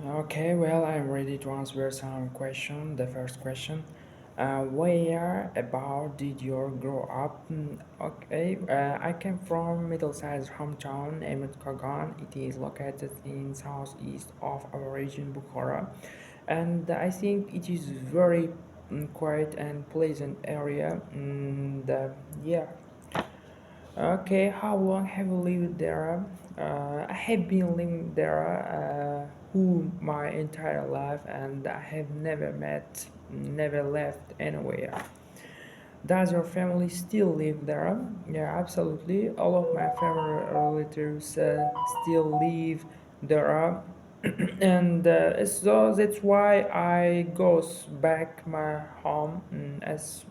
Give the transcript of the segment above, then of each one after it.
Okay, well, I'm ready to answer some question. The first question, where about did you grow up? Okay, I came from middle-sized hometown, Emet Kagan. It is located in southeast of our region, Bukhara, and I think it is very quiet and pleasant area. And yeah, okay, how long have you lived there? I have been living there who my entire life, and I have never left anywhere. Does your family still live there? Yeah, absolutely. All of my family relatives still live there, and so that's why I goes back my home as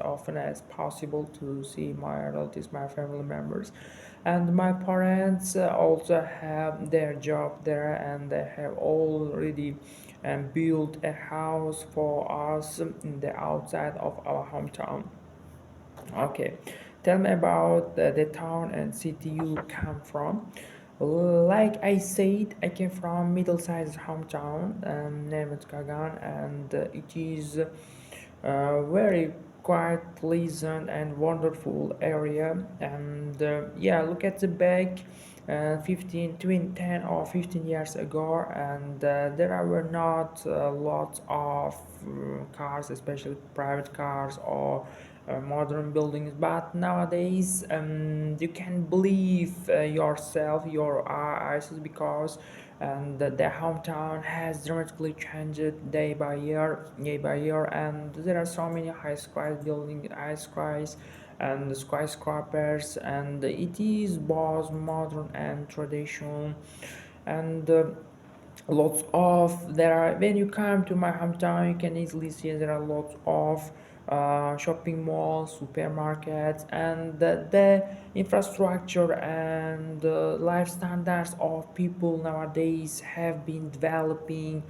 often as possible to see my relatives, my family members, and my parents also have their job there, and they have already built a house for us in the outside of our hometown. Okay, tell me about the town and city you come from. Like I said, I came from middle-sized hometown named Kagan, and it is very quite pleasant and wonderful area. And yeah, look at the back. 10 or 15 years ago, and there were not lots of cars, especially private cars or modern buildings, but nowadays you can believe yourself, your eyes, because the hometown has dramatically changed day by year, and there are so many high skys and skyscrapers, and it is both modern and traditional, and lots of there are when you come to my hometown, you can easily see there are lots of shopping malls, supermarkets, and the infrastructure and life standards of people nowadays have been developing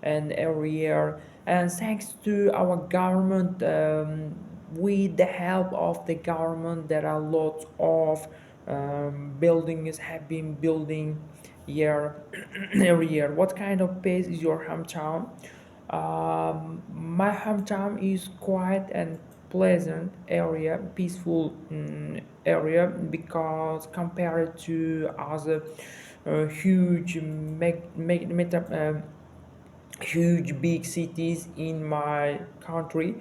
and every year, and thanks to our government, with the help of the government, there are lots of buildings have been building year every year. What kind of place is your hometown? My hometown is quiet and pleasant area, peaceful area, because compared to other huge huge big cities in my country,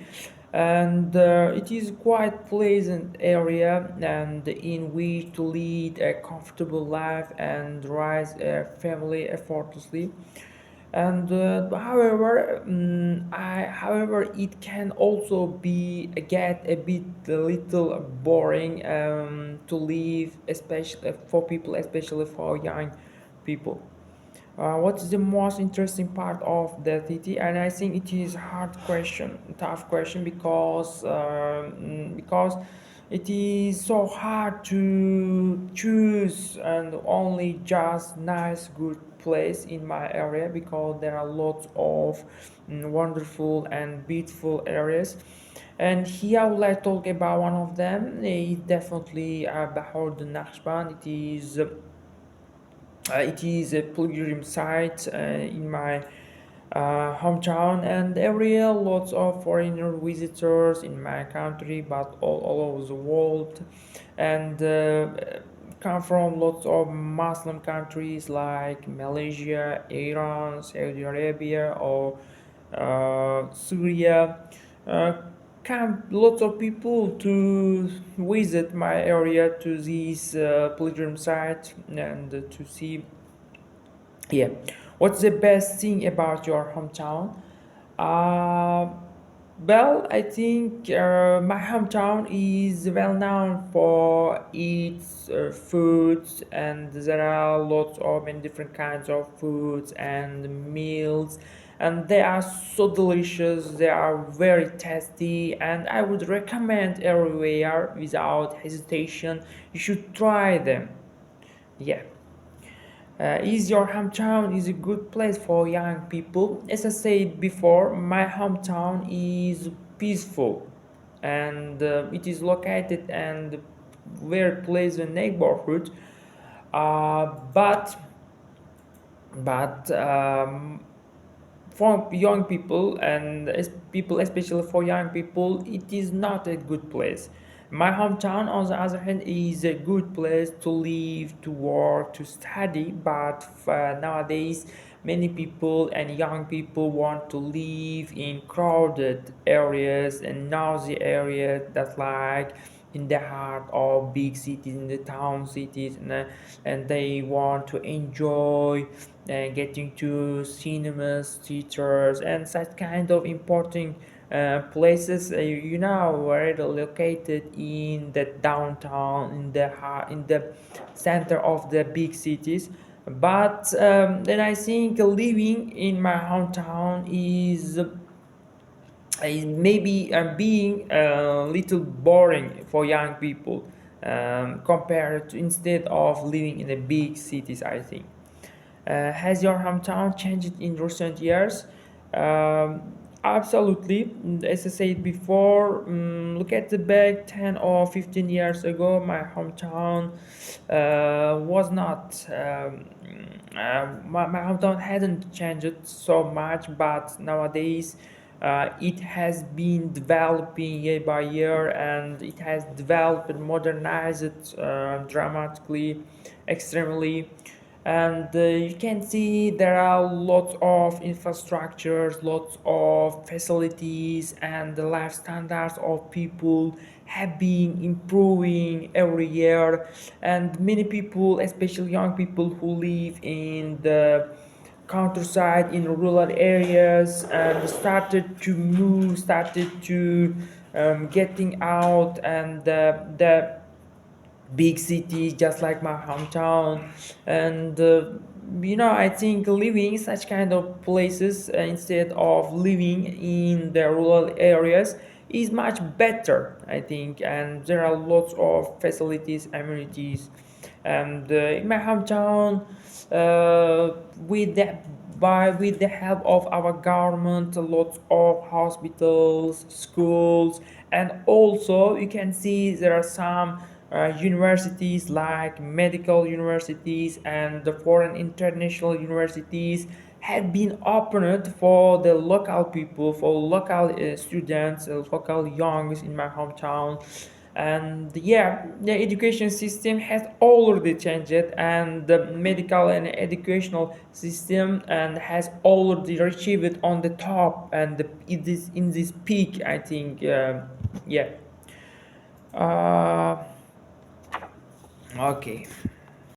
and it is quite pleasant area and in which to lead a comfortable life and raise a family effortlessly. And however it can also be get a bit a little boring to live, especially for people, especially for young people. What's the most interesting part of the city? And I think it is hard question, tough question, because it is so hard to choose and only just nice good place in my area, because there are lots of wonderful and beautiful areas. And here I would like to talk about one of them. It's definitely Bahor the Naqshband. It is a pilgrim site in my hometown, and every year lots of foreigner visitors in my country, but all over the world, and come from lots of Muslim countries like Malaysia, Iran, Saudi Arabia, or Syria. Uh, Come lots of people to visit my area to this pilgrim site and to see. Yeah, what's the best thing about your hometown? Uh, well, I think my hometown is well known for its foods, and there are lots of and different kinds of foods and meals, and they are so delicious. They are very tasty, and I would recommend everywhere without hesitation. You should try them. Yeah. Is your hometown is a good place for young people? As I said before, my hometown is peaceful, and it is located and very pleasant neighborhood. But but for young people and people, especially for young people, it is not a good place. My hometown, on the other hand, is a good place to live, to work, to study, but nowadays many people and young people want to live in crowded areas and noisy areas that like in the heart of big cities, in the town cities, and they want to enjoy getting to cinemas, theaters, and such kind of important places. Were located in the downtown, in the center of the big cities. But then I think living in my hometown is maybe being a little boring for young people, compared to instead of living in the big cities, I think. Has your hometown changed in recent years? Absolutely. As I said before, look at the back 10 or 15 years ago, my hometown was not, my hometown hadn't changed so much, but nowadays it has been developing year by year, and it has developed and modernized dramatically, extremely. And you can see there are lots of infrastructures, lots of facilities, and the life standards of people have been improving every year. And many people, especially young people who live in the countryside, in rural areas, and started to getting out, and the big cities just like my hometown. And I think living in such kind of places, instead of living in the rural areas, is much better, I think. And there are lots of facilities, amenities. And in my hometown, with the with the help of our government, lots of hospitals, schools, and also you can see there are some universities like medical universities and the foreign international universities have been opened for the local people, for local students, local youngs in my hometown. And yeah, the education system has already changed, and the medical and educational system and has already achieved on the top, and it is in this peak, I think. Yeah. uh, okay.